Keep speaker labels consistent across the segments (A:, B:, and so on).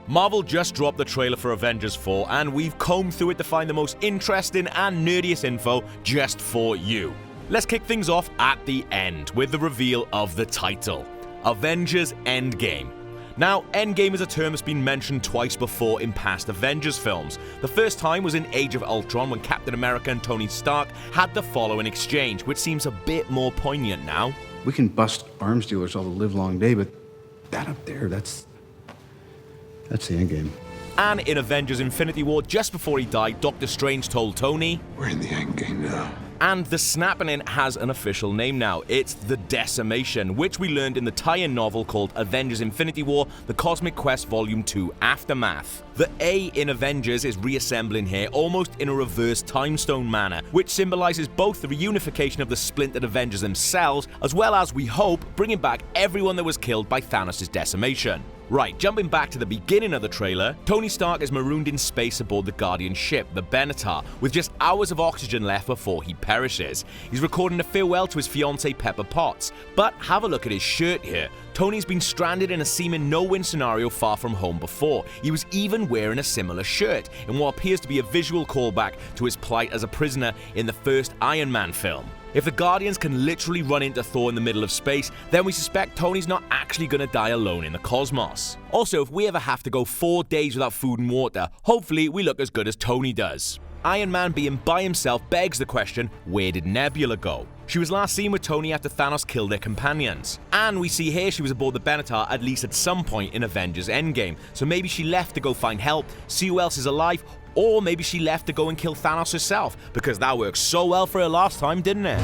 A: Marvel just dropped the trailer for Avengers 4, and we've combed through it to find the most interesting and nerdiest info just for you. Let's kick things off at the end with the reveal of the title, Avengers Endgame. Now, Endgame is a term that's been mentioned twice before in past Avengers films. The first time was in Age of Ultron when Captain America and Tony Stark had the following exchange, which seems a bit more poignant now.
B: We can bust arms dealers all the livelong day, but that up there, that's the Endgame.
A: And in Avengers Infinity War, just before he died, Doctor Strange told Tony,
C: "We're in the Endgame now."
A: And the snapping in has an official name now. It's the Decimation, which we learned in the tie-in novel called Avengers Infinity War, The Cosmic Quest Volume 2 Aftermath. The A in Avengers is reassembling here almost in a reverse time stone manner, which symbolizes both the reunification of the splintered Avengers themselves, as well as, we hope, bringing back everyone that was killed by Thanos' decimation. Right, jumping back to the beginning of the trailer, Tony Stark is marooned in space aboard the Guardian ship, the Benatar, with just hours of oxygen left before he perishes. He's recording a farewell to his fiancée Pepper Potts, but have a look at his shirt here. Tony's been stranded in a seeming no-win scenario far from home before. He was even wearing a similar shirt, in what appears to be a visual callback to his plight as a prisoner in the first Iron Man film. If the Guardians can literally run into Thor in the middle of space, then we suspect Tony's not actually going to die alone in the cosmos. Also, if we ever have to go 4 days without food and water, hopefully we look as good as Tony does. Iron Man being by himself begs the question, where did Nebula go? She was last seen with Tony after Thanos killed their companions. And we see here she was aboard the Benatar at least at some point in Avengers Endgame, so maybe she left to go find help, see who else is alive, or maybe she left to go and kill Thanos herself, because that worked so well for her last time, didn't it?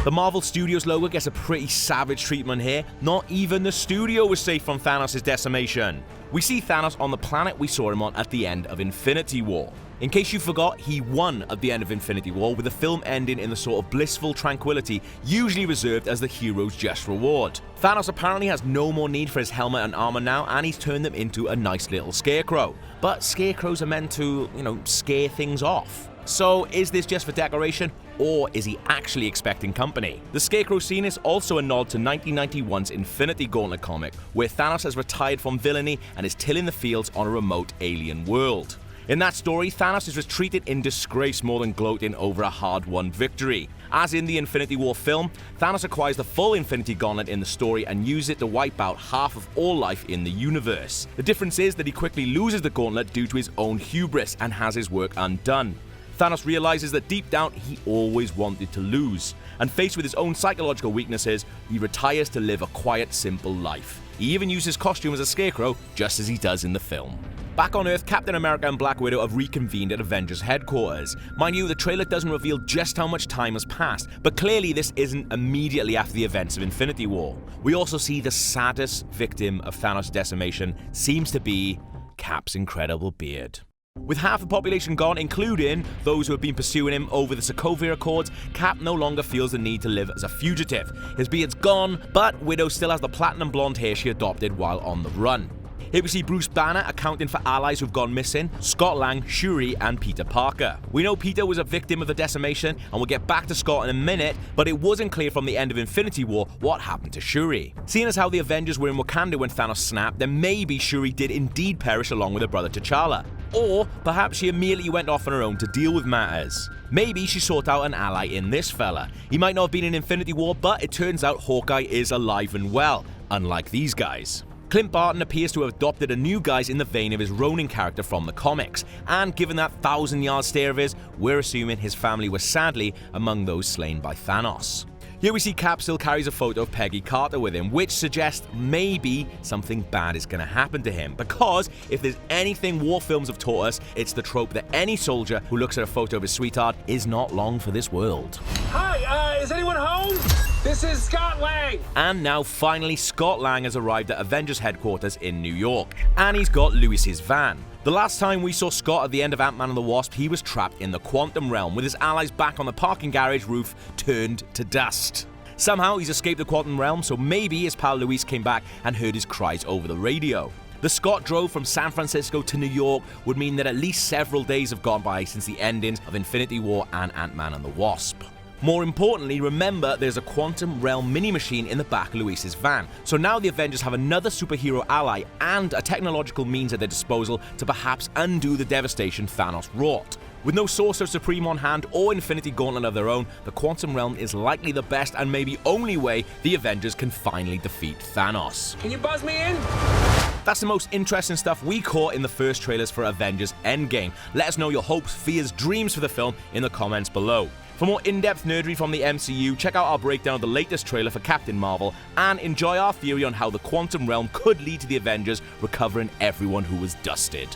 A: The Marvel Studios logo gets a pretty savage treatment here. Not even the studio was safe from Thanos' decimation. We see Thanos on the planet we saw him on at the end of Infinity War. In case you forgot, he won at the end of Infinity War, with the film ending in the sort of blissful tranquility usually reserved as the hero's just reward. Thanos apparently has no more need for his helmet and armor now, and he's turned them into a nice little scarecrow. But scarecrows are meant to, scare things off. So is this just for decoration, or is he actually expecting company? The Scarecrow scene is also a nod to 1991's Infinity Gauntlet comic, where Thanos has retired from villainy and is tilling the fields on a remote alien world. In that story, Thanos is retreated in disgrace more than gloating over a hard-won victory. As in the Infinity War film, Thanos acquires the full Infinity Gauntlet in the story and uses it to wipe out half of all life in the universe. The difference is that he quickly loses the gauntlet due to his own hubris and has his work undone. Thanos realizes that deep down he always wanted to lose, and faced with his own psychological weaknesses, he retires to live a quiet, simple life. He even uses his costume as a scarecrow, just as he does in the film. Back on Earth, Captain America and Black Widow have reconvened at Avengers headquarters. Mind you, the trailer doesn't reveal just how much time has passed, but clearly this isn't immediately after the events of Infinity War. We also see the saddest victim of Thanos' decimation seems to be Cap's incredible beard. With half the population gone, including those who have been pursuing him over the Sokovia Accords, Cap no longer feels the need to live as a fugitive. His beard's gone, but Widow still has the platinum blonde hair she adopted while on the run. Here we see Bruce Banner accounting for allies who've gone missing, Scott Lang, Shuri, and Peter Parker. We know Peter was a victim of the decimation, and we'll get back to Scott in a minute, but it wasn't clear from the end of Infinity War what happened to Shuri. Seeing as how the Avengers were in Wakanda when Thanos snapped, then maybe Shuri did indeed perish along with her brother T'Challa. Or perhaps she immediately went off on her own to deal with matters. Maybe she sought out an ally in this fella. He might not have been in Infinity War, but it turns out Hawkeye is alive and well, unlike these guys. Clint Barton appears to have adopted a new guise in the vein of his Ronin character from the comics, and given that 1,000-yard stare of his, we're assuming his family was sadly among those slain by Thanos. Here we see Cap still carries a photo of Peggy Carter with him, which suggests maybe something bad is going to happen to him, because if there's anything war films have taught us, it's the trope that any soldier who looks at a photo of his sweetheart is not long for this world.
D: Hi, is anyone home? This is Scott Lang!
A: And now finally Scott Lang has arrived at Avengers headquarters in New York, and he's got Lewis's van. The last time we saw Scott at the end of Ant-Man and the Wasp, he was trapped in the quantum realm, with his allies back on the parking garage roof turned to dust. Somehow he's escaped the quantum realm, so maybe his pal Luis came back and heard his cries over the radio. The Scott drove from San Francisco to New York would mean that at least several days have gone by since the endings of Infinity War and Ant-Man and the Wasp. More importantly, remember there's a quantum realm mini-machine in the back of Luis's van, so now the Avengers have another superhero ally and a technological means at their disposal to perhaps undo the devastation Thanos wrought. With no Sorcerer Supreme on hand or Infinity Gauntlet of their own, the quantum realm is likely the best and maybe only way the Avengers can finally defeat Thanos.
D: Can you buzz me in?
A: That's the most interesting stuff we caught in the first trailers for Avengers Endgame. Let us know your hopes, fears, dreams for the film in the comments below. For more in-depth nerdery from the MCU, check out our breakdown of the latest trailer for Captain Marvel, and enjoy our theory on how the quantum realm could lead to the Avengers recovering everyone who was dusted.